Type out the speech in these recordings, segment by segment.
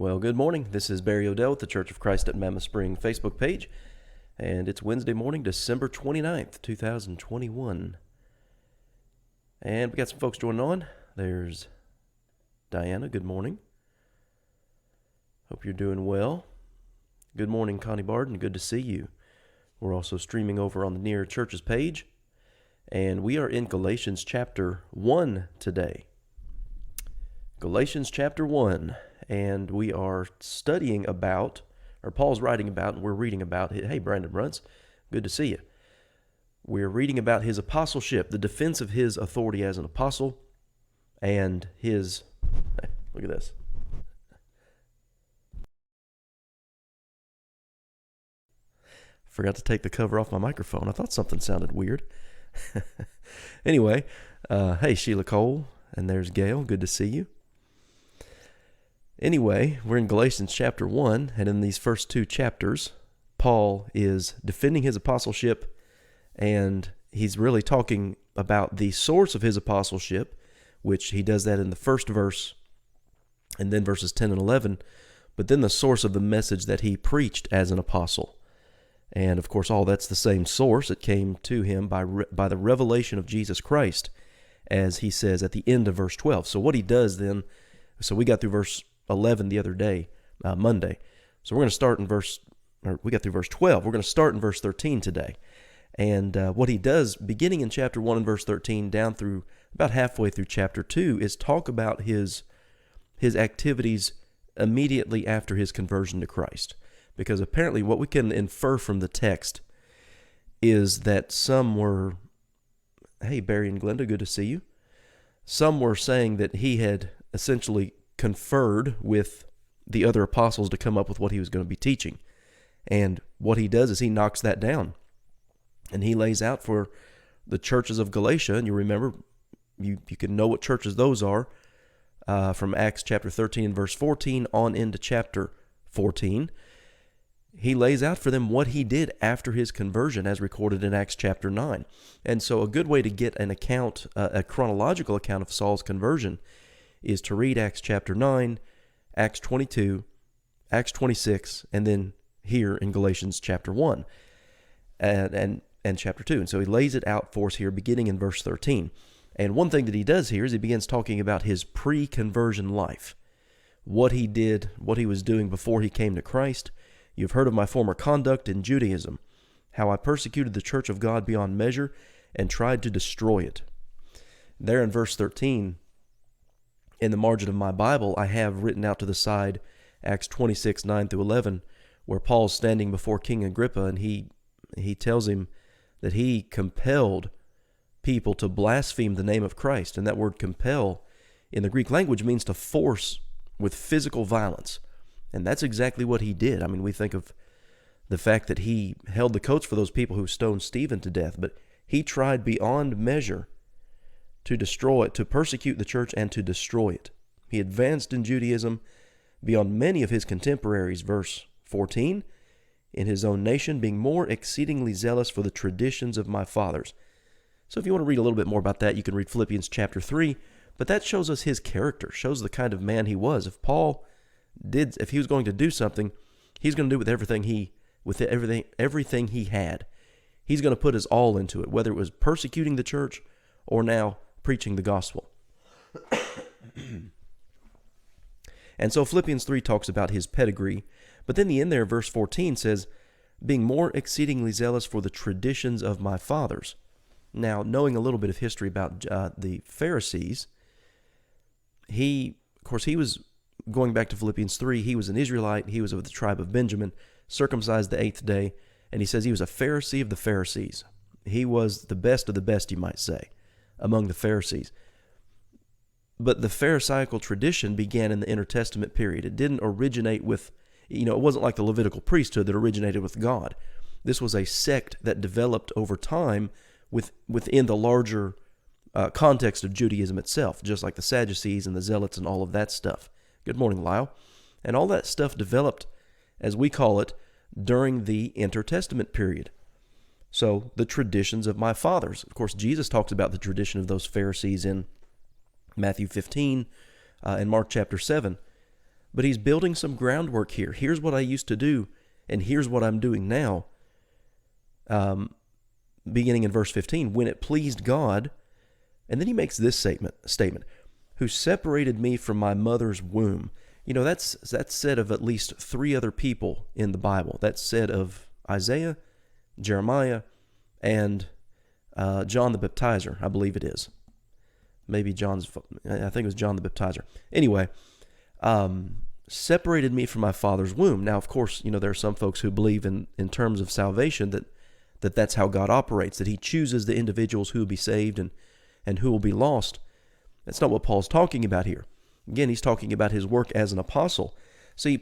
Well, good morning. This is Barry Odell with the Church of Christ at Mammoth Spring Facebook page, and it's Wednesday morning, December 29th, 2021. And we got some folks joining on. There's Diana. Good morning. Hope you're doing well. Good morning, Connie Barden. Good to see you. We're also streaming over on the Near Churches page, and we are in Galatians Chapter 1 today. Galatians Chapter 1. And we are studying about, or Paul's writing about, and we're reading about, hey, Brandon Runts, good to see you. We're reading about his apostleship, the defense of his authority as an apostle, and his, look at this. Forgot to take the cover off my microphone. I thought something sounded weird. Anyway, hey, Sheila Cole, and there's Gail, good to see you. Anyway, we're in Galatians chapter 1, and in these first two chapters, Paul is defending his apostleship, and he's really talking about the source of his apostleship, which he does that in the first verse, and then verses 10 and 11, but then the source of the message that he preached as an apostle. And of course, all that's the same source. It came to him by the revelation of Jesus Christ, as he says at the end of verse 12. So what he does then, so we got through verse 11 the other day, Monday. So we're going to start in we got through verse 12. We're going to start in verse 13 today. And what he does, beginning in chapter 1 and verse 13, down through about halfway through chapter 2, is talk about his activities immediately after his conversion to Christ. Because apparently what we can infer from the text is that some were, hey, Barry and Glenda, good to see you. Some were saying that he had essentially conferred with the other apostles to come up with what he was going to be teaching. And what he does is he knocks that down. And he lays out for the churches of Galatia, and you remember, you can know what churches those are, from Acts chapter 13 and verse 14 on into chapter 14. He lays out for them what he did after his conversion as recorded in Acts chapter 9. And so a good way to get an account, a chronological account of Saul's conversion, is to read Acts chapter 9, Acts 22, Acts 26, and then here in Galatians chapter 1 and chapter 2. And so he lays it out for us here beginning in verse 13. And one thing that he does here is he begins talking about his pre-conversion life, what he did, what he was doing before he came to Christ. You've heard of my former conduct in Judaism, how I persecuted the church of God beyond measure and tried to destroy it. There in verse 13, in the margin of my Bible, I have written out to the side Acts 26, 9 through 11, where Paul's standing before King Agrippa, and he tells him that he compelled people to blaspheme the name of Christ. And that word compel in the Greek language means to force with physical violence. And that's exactly what he did. I mean, we think of the fact that he held the coats for those people who stoned Stephen to death, but he tried beyond measure to destroy it, to persecute the church and to destroy it. He advanced in Judaism beyond many of his contemporaries. Verse 14, in his own nation, being more exceedingly zealous for the traditions of my fathers. So if you want to read a little bit more about that, you can read Philippians chapter 3, but that shows us his character, shows the kind of man he was. If he was going to do something, he's going to do it with everything he had. He's going to put his all into it, whether it was persecuting the church or now preaching the gospel. And so Philippians 3 talks about his pedigree, but then the end there, verse 14 says, being more exceedingly zealous for the traditions of my fathers. Now, knowing a little bit of history about the Pharisees, he was, going back to Philippians 3, he was an Israelite, he was of the tribe of Benjamin, circumcised the 8th day, and he says he was a Pharisee of the Pharisees. He was the best of the best, you might say, among the Pharisees. But the Pharisaical tradition began in the Intertestament period. It didn't originate with, it wasn't like the Levitical priesthood that originated with God. This was a sect that developed over time within the larger context of Judaism itself, just like the Sadducees and the Zealots and all of that stuff. Good morning, Lyle. And all that stuff developed, as we call it, during the Intertestament period. So the traditions of my fathers. Of course, Jesus talks about the tradition of those Pharisees in Matthew 15 and Mark chapter 7. But he's building some groundwork here. Here's what I used to do, and here's what I'm doing now. Beginning in verse 15, when it pleased God, and then he makes this statement, who separated me from my mother's womb. You know, that's said of at least 3 other people in the Bible. That's said of Isaiah, Jeremiah, and John the Baptizer, I believe it is. Maybe I think it was John the Baptizer. Anyway, separated me from my father's womb. Now, of course, you know, there are some folks who believe in terms of salvation that's how God operates, that he chooses the individuals who will be saved and who will be lost. That's not what Paul's talking about here. Again, he's talking about his work as an apostle. See,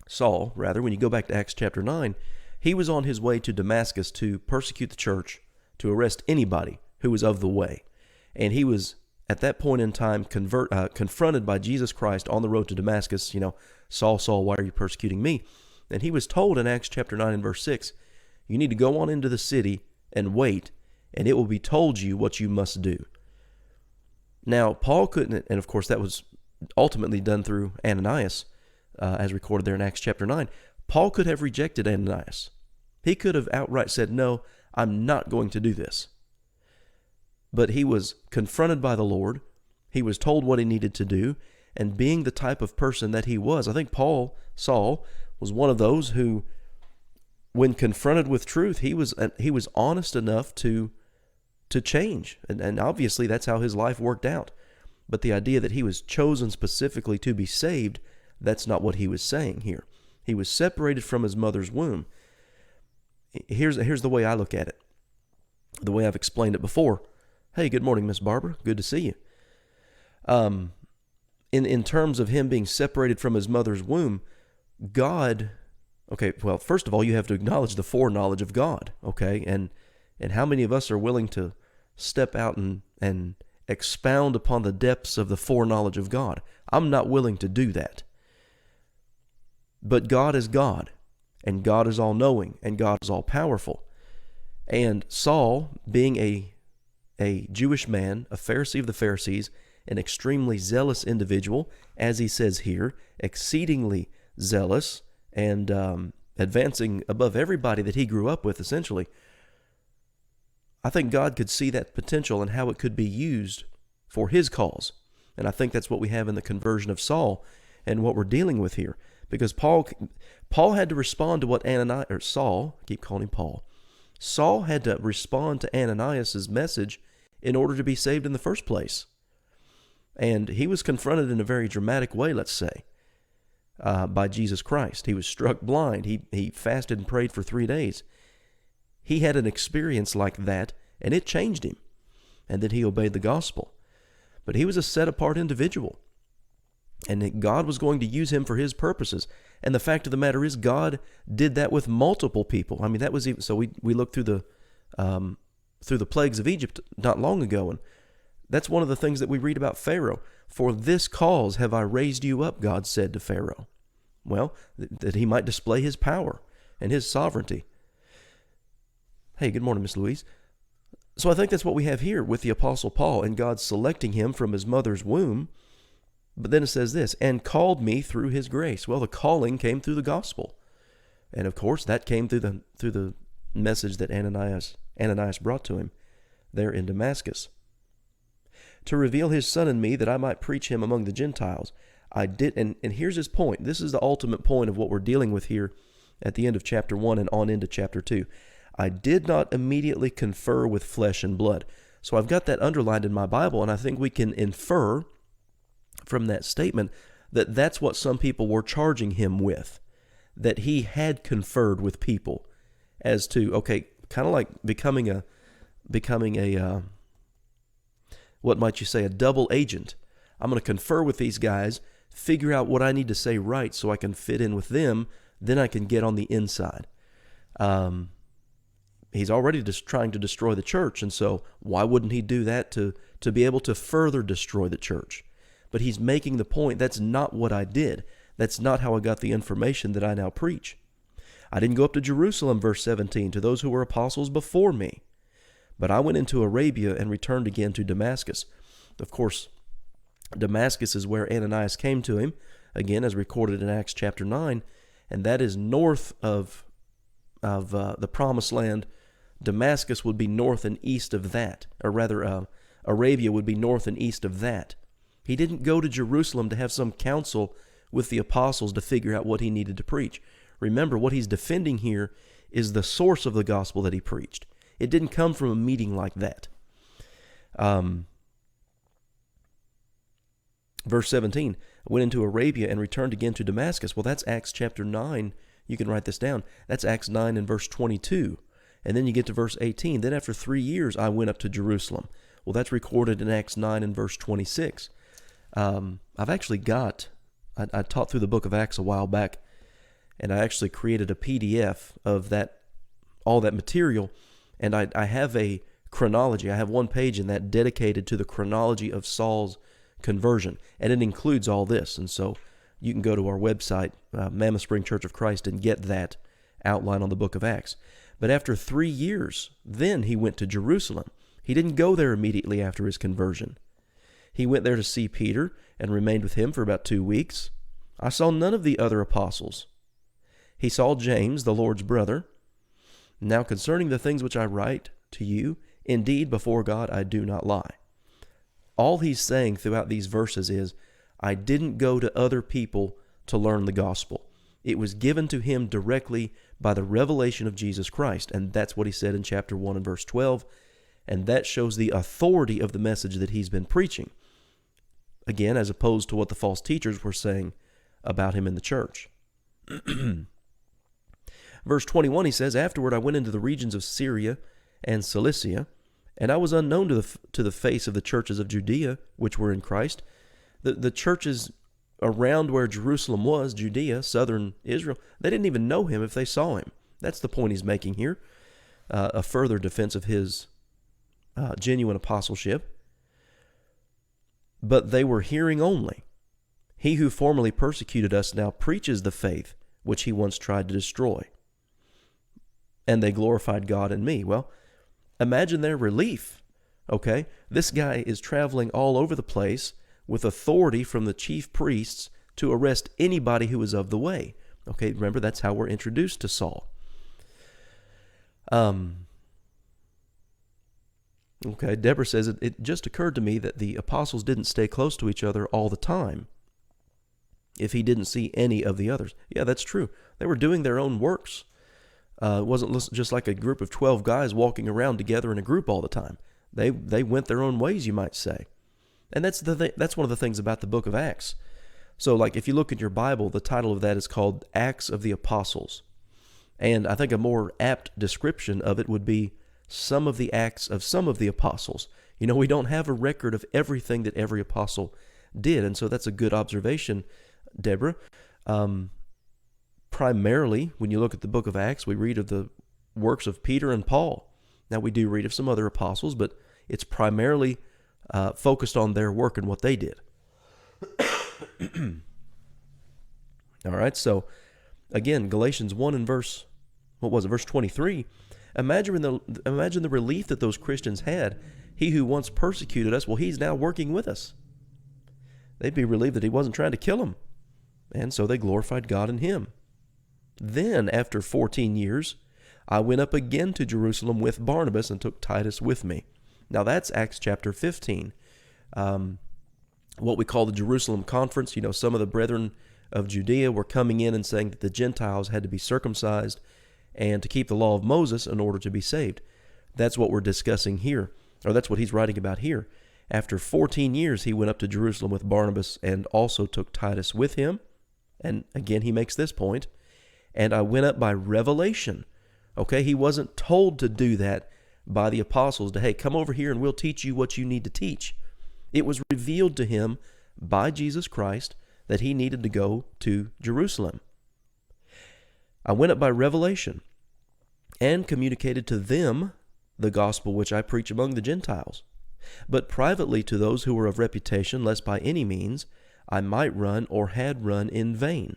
Saul, when you go back to Acts chapter 9, he was on his way to Damascus to persecute the church, to arrest anybody who was of the way. And he was, at that point in time, confronted by Jesus Christ on the road to Damascus. You know, Saul, Saul, why are you persecuting me? And he was told in Acts chapter 9 and verse 6, you need to go on into the city and wait, and it will be told you what you must do. Now, Paul couldn't, and of course that was ultimately done through Ananias, as recorded there in Acts chapter 9. Paul could have rejected Ananias. He could have outright said, no, I'm not going to do this. But he was confronted by the Lord. He was told what he needed to do. And being the type of person that he was, I think Saul, was one of those who, when confronted with truth, he was honest enough to change. And obviously that's how his life worked out. But the idea that he was chosen specifically to be saved, that's not what he was saying here. He was separated from his mother's womb. Here's the way I look at it, the way I've explained it before. Hey, good morning, Miss Barbara. Good to see you. In terms of him being separated from his mother's womb, God, okay, well, first of all, you have to acknowledge the foreknowledge of God, okay? And how many of us are willing to step out and expound upon the depths of the foreknowledge of God? I'm not willing to do that. But God is God, and God is all-knowing, and God is all-powerful. And Saul, being a Jewish man, a Pharisee of the Pharisees, an extremely zealous individual, as he says here, exceedingly zealous, and advancing above everybody that he grew up with, essentially. I think God could see that potential and how it could be used for his cause. And I think that's what we have in the conversion of Saul and what we're dealing with here. Because Paul had to respond to what Saul, I keep calling him Paul. Saul had to respond to Ananias' message in order to be saved in the first place. And he was confronted in a very dramatic way, let's say, by Jesus Christ. He was struck blind. He fasted and prayed for 3 days. He had an experience like that, and it changed him. And then he obeyed the gospel. But he was a set-apart individual. And God was going to use him for his purposes. And the fact of the matter is, God did that with multiple people. I mean, that was even, so we looked through the plagues of Egypt not long ago, and that's one of the things that we read about Pharaoh. For this cause have I raised you up, God said to Pharaoh. Well, that he might display his power and his sovereignty. Hey, good morning, Miss Louise. So I think that's what we have here with the Apostle Paul, and God selecting him from his mother's womb. But then it says this, and called me through his grace. Well, the calling came through the gospel. And of course, that came through the message that Ananias brought to him there in Damascus. To reveal his Son in me, that I might preach him among the Gentiles. I did, and here's his point. This is the ultimate point of what we're dealing with here at the end of chapter 1 and on into chapter 2. I did not immediately confer with flesh and blood. So I've got that underlined in my Bible, and I think we can infer from that statement that that's what some people were charging him with, that he had conferred with people as to, okay, kind of like becoming a what might you say, a double agent. I'm going to confer with these guys, figure out what I need to say right so I can fit in with them, then I can get on the inside. He's already just trying to destroy the church, and so why wouldn't he do that to be able to further destroy the church? But he's making the point, that's not what I did. That's not how I got the information that I now preach. I didn't go up to Jerusalem, verse 17, to those who were apostles before me. But I went into Arabia and returned again to Damascus. Of course, Damascus is where Ananias came to him again, as recorded in Acts chapter 9, and that is north of the Promised Land. Damascus would be north and east of that, or rather, Arabia would be north and east of that. He didn't go to Jerusalem to have some council with the apostles to figure out what he needed to preach. Remember, what he's defending here is the source of the gospel that he preached. It didn't come from a meeting like that. Verse 17, went into Arabia and returned again to Damascus. Well, that's Acts chapter 9. You can write this down. That's Acts 9 and verse 22. And then you get to verse 18. Then after 3 years, I went up to Jerusalem. Well, that's recorded in Acts 9 and verse 26. I've actually got, I taught through the book of Acts a while back, and I actually created a PDF of that, all that material, and I have a chronology. I have one page in that dedicated to the chronology of Saul's conversion, and it includes all this. And so you can go to our website, Mammoth Spring Church of Christ, and get that outline on the book of Acts. But after 3 years, then he went to Jerusalem. He didn't go there immediately after his conversion. He went there to see Peter and remained with him for about 2 weeks. I saw none of the other apostles. He saw James, the Lord's brother. Now concerning the things which I write to you, indeed before God I do not lie. All he's saying throughout these verses is, I didn't go to other people to learn the gospel. It was given to him directly by the revelation of Jesus Christ. And that's what he said in chapter 1 and verse 12. And that shows the authority of the message that he's been preaching. Again, as opposed to what the false teachers were saying about him in the church. Verse 21, he says, Afterward I went into the regions of Syria and Cilicia, and I was unknown to the face of the churches of Judea, which were in Christ. The churches around where Jerusalem was, Judea, southern Israel, they didn't even know him if they saw him. That's the point he's making here. A further defense of his genuine apostleship. But they were hearing only. He who formerly persecuted us now preaches the faith which he once tried to destroy. And they glorified God in me. Well, imagine their relief. Okay, this guy is traveling all over the place with authority from the chief priests to arrest anybody who is of the way. Okay, remember, that's how we're introduced to Saul. Okay, Deborah says, it just occurred to me that the apostles didn't stay close to each other all the time if he didn't see any of the others. Yeah, that's true. They were doing their own works. It wasn't just like a group of 12 guys walking around together in a group all the time. They went their own ways, you might say. And that's one of the things about the book of Acts. So, like, if you look at your Bible, the title of that is called Acts of the Apostles. And I think a more apt description of it would be some of the acts of some of the apostles. You know, we don't have a record of everything that every apostle did, and so that's a good observation, Deborah. Primarily, when you look at the book of Acts, we read of the works of Peter and Paul. Now, we do read of some other apostles, but it's primarily focused on their work and what they did. All right, so again, Galatians 1 and verse 23. Imagine the relief that those Christians had. He who once persecuted us, well, he's now working with us. They'd be relieved that he wasn't trying to kill them. And so they glorified God in him. Then, after 14 years, I went up again to Jerusalem with Barnabas and took Titus with me. Now that's Acts chapter 15. What we call the Jerusalem Conference. You know, some of the brethren of Judea were coming in and saying that the Gentiles had to be circumcised and to keep the law of Moses in order to be saved. That's what we're discussing here, or that's what he's writing about here. After 14 years, he went up to Jerusalem with Barnabas and also took Titus with him. And again, he makes this point. And I went up by revelation. Okay, he wasn't told to do that by the apostles, to, hey, come over here and we'll teach you what you need to teach. It was revealed to him by Jesus Christ that he needed to go to Jerusalem. I went up by revelation and communicated to them the gospel which I preach among the Gentiles, but privately to those who were of reputation, lest by any means I might run or had run in vain.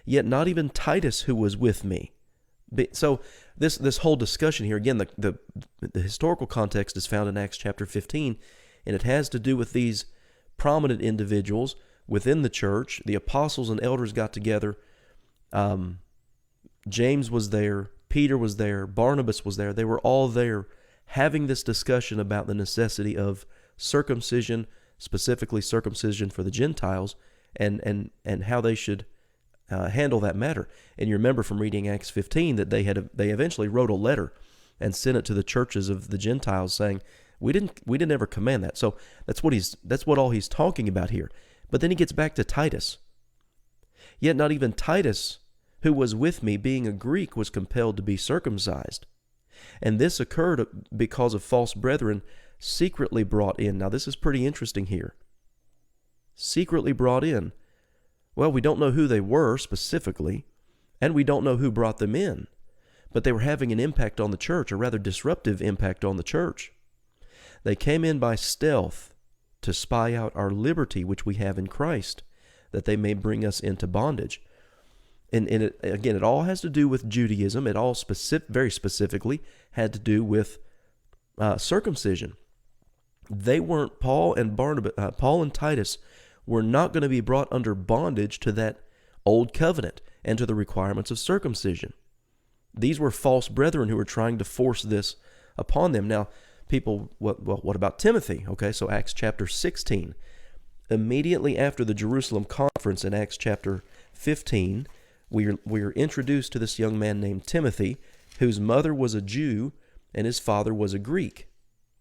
Yet not even Titus, who was with me. So this whole discussion here, again, the historical context is found in Acts chapter 15, and it has to do with these prominent individuals within the church. The apostles and elders got together. James was there. Peter was there. Barnabas was there. They were all there having this discussion about the necessity of circumcision, specifically circumcision for the Gentiles, and how they should handle that matter. And you remember from reading Acts 15 that they eventually wrote a letter and sent it to the churches of the Gentiles saying, we didn't ever command that. So that's what all he's talking about here. But then he gets back to Titus. Yet not even Titus, who was with me, being a Greek, was compelled to be circumcised. And this occurred because of false brethren secretly brought in. Now this is pretty interesting here. Secretly brought in. Well, we don't know who they were specifically, and we don't know who brought them in. But they were having an impact on the church, a rather disruptive impact on the church. They came in by stealth to spy out our liberty which we have in Christ, that they may bring us into bondage. And it all has to do with Judaism. It all very specifically had to do with circumcision. They weren't, Paul and Titus were not going to be brought under bondage to that old covenant and to the requirements of circumcision. These were false brethren who were trying to force this upon them. Now, people, what about Timothy? Okay, so Acts chapter 16. Immediately after the Jerusalem conference in Acts chapter 15, we are introduced to this young man named Timothy, whose mother was a Jew and his father was a Greek.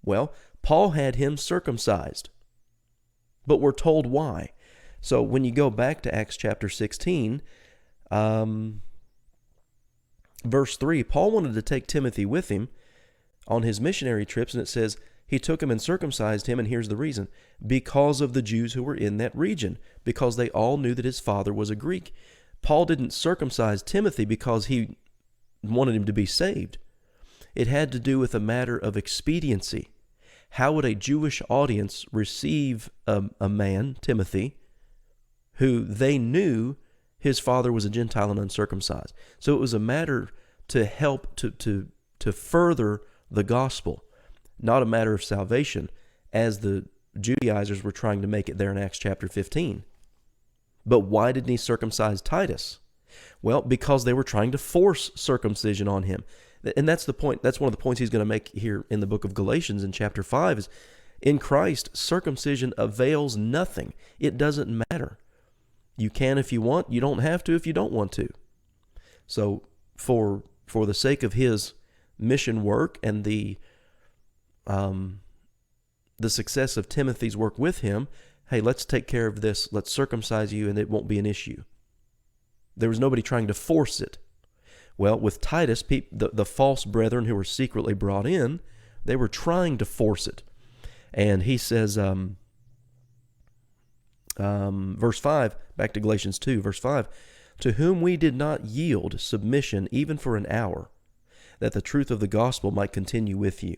Well, Paul had him circumcised, but we're told why. So when you go back to Acts chapter 16, verse 3, Paul wanted to take Timothy with him on his missionary trips, and it says he took him and circumcised him, and here's the reason: because of the Jews who were in that region, because they all knew that his father was a Greek. Paul didn't circumcise Timothy because he wanted him to be saved. It had to do with a matter of expediency. How would a Jewish audience receive a man, Timothy, who they knew his father was a Gentile and uncircumcised? So it was a matter to help to further the gospel, not a matter of salvation, as the Judaizers were trying to make it there in Acts chapter 15. But why didn't he circumcise Titus? Well, because they were trying to force circumcision on him. And that's the point. That's one of the points he's going to make here in the book of Galatians in chapter 5 is, in Christ, circumcision avails nothing. It doesn't matter. You can if you want. You don't have to if you don't want to. So for the sake of his mission work and the success of Timothy's work with him, hey, let's take care of this. Let's circumcise you and it won't be an issue. There was nobody trying to force it. Well, with Titus, the false brethren who were secretly brought in, they were trying to force it. And he says, verse 5, back to Galatians 2, verse 5, to whom we did not yield submission even for an hour, that the truth of the gospel might continue with you.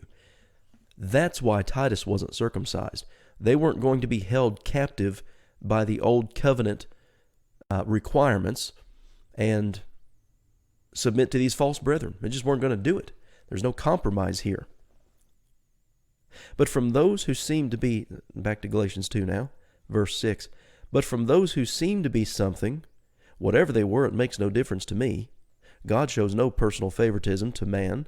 That's why Titus wasn't circumcised. They weren't going to be held captive by the old covenant requirements and submit to these false brethren. They just weren't going to do it. There's no compromise here. But from those who seem to be, back to Galatians 2 now, verse 6, but from those who seem to be something, whatever they were, it makes no difference to me. God shows no personal favoritism to man.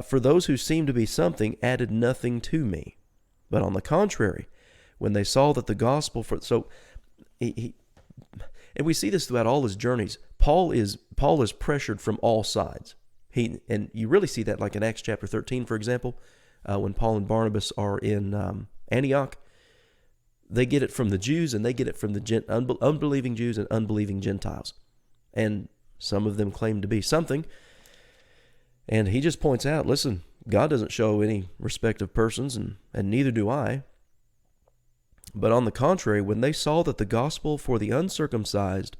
For those who seem to be something added nothing to me. But on the contrary, when they saw that the gospel and we see this throughout all his journeys, Paul is pressured from all sides. And you really see that like in Acts chapter 13, for example, when Paul and Barnabas are in Antioch. They get it from the Jews and they get it from the unbelieving Jews and unbelieving Gentiles. And some of them claim to be something. And he just points out, listen, God doesn't show any respect of persons, and neither do I. But on the contrary, when they saw that the gospel for the uncircumcised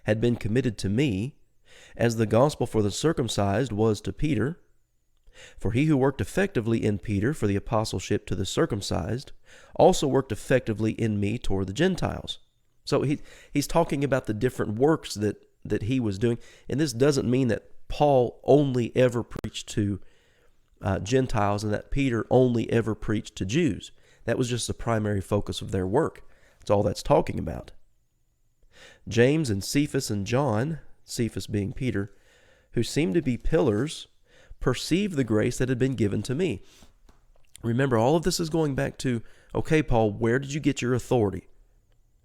had been committed to me, as the gospel for the circumcised was to Peter, for he who worked effectively in Peter for the apostleship to the circumcised also worked effectively in me toward the Gentiles. So he's talking about the different works that he was doing. And this doesn't mean that Paul only ever preached to Gentiles and that Peter only ever preached to Jews. That was just the primary focus of their work. That's all that's talking about. James and Cephas and John, Cephas being Peter, who seemed to be pillars, perceived the grace that had been given to me. Remember, all of this is going back to, okay, Paul, where did you get your authority?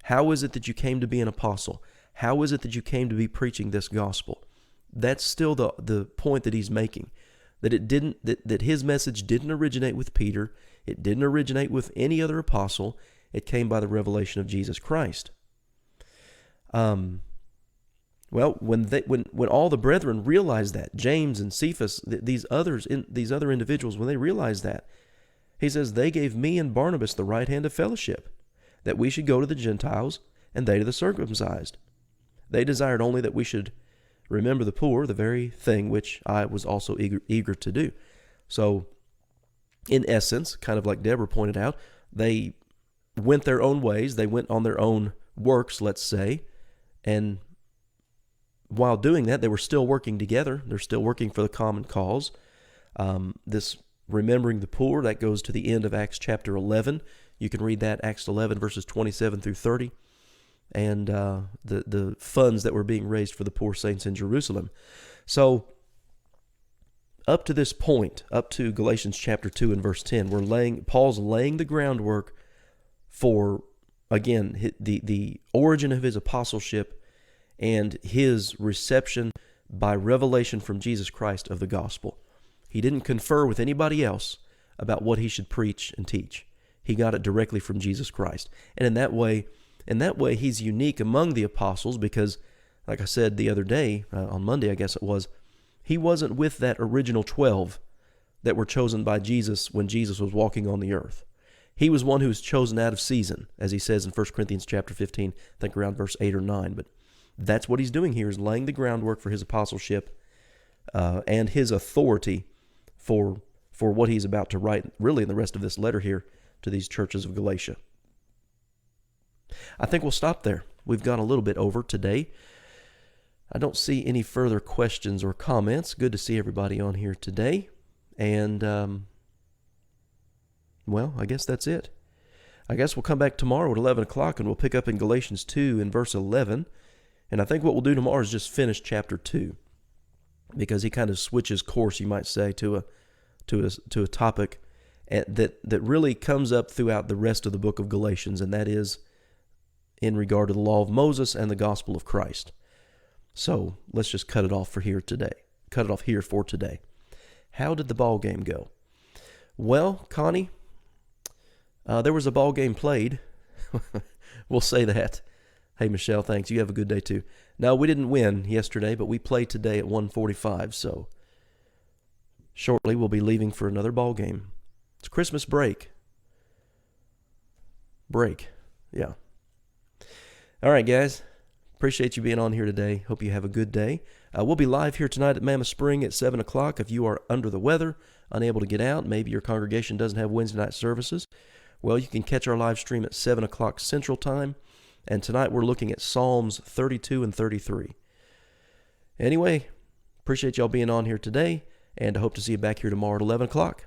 How is it that you came to be an apostle? How is it that you came to be preaching this gospel? That's still the point that he's making. That his message didn't originate with Peter. It didn't originate with any other apostle. It came by the revelation of Jesus Christ. Well, when all the brethren realized that, James and Cephas, these other individuals, when they realized that, he says, they gave me and Barnabas the right hand of fellowship, that we should go to the Gentiles and they to the circumcised. They desired only that we should remember the poor, the very thing which I was also eager to do. So, in essence, kind of like Deborah pointed out, they went their own ways. They went on their own works, let's say, and while doing that, they were still working together. They're still working for the common cause. This remembering the poor, that goes to the end of Acts chapter 11. You can read that, Acts 11, verses 27 through 30. And the funds that were being raised for the poor saints in Jerusalem. So, up to this point, up to Galatians chapter 2 and verse 10, Paul's laying the groundwork for, again, the origin of his apostleship and his reception by revelation from Jesus Christ of the gospel. He didn't confer with anybody else about what he should preach and teach. He got it directly from Jesus Christ. And in that way, he's unique among the apostles because, like I said the other day, on Monday I guess it was, he wasn't with that original 12 that were chosen by Jesus when Jesus was walking on the earth. He was one who was chosen out of season, as he says in 1 Corinthians chapter 15, I think around verse 8 or 9. But that's what he's doing here, is laying the groundwork for his apostleship and his authority for what he's about to write, really in the rest of this letter here to these churches of Galatia. I think we'll stop there. We've gone a little bit over today. I don't see any further questions or comments. Good to see everybody on here today. And, well, I guess that's it. I guess we'll come back tomorrow at 11 o'clock and we'll pick up in Galatians 2 in verse 11. And I think what we'll do tomorrow is just finish chapter 2, because he kind of switches course, you might say, to a topic that really comes up throughout the rest of the book of Galatians, and that is in regard to the law of Moses and the gospel of Christ. So let's just cut it off for here today. Cut it off here for today. How did the ball game go? Well, Connie, there was a ball game played. We'll say that. Hey, Michelle, thanks. You have a good day, too. No, we didn't win yesterday, but we played today at 1:45, so shortly we'll be leaving for another ball game. It's Christmas break. Yeah. All right, guys. Appreciate you being on here today. Hope you have a good day. We'll be live here tonight at Mammoth Spring at 7 o'clock. If you are under the weather, unable to get out, maybe your congregation doesn't have Wednesday night services, well, you can catch our live stream at 7 o'clock Central Time. And tonight we're looking at Psalms 32 and 33. Anyway, appreciate y'all being on here today, and I hope to see you back here tomorrow at 11 o'clock.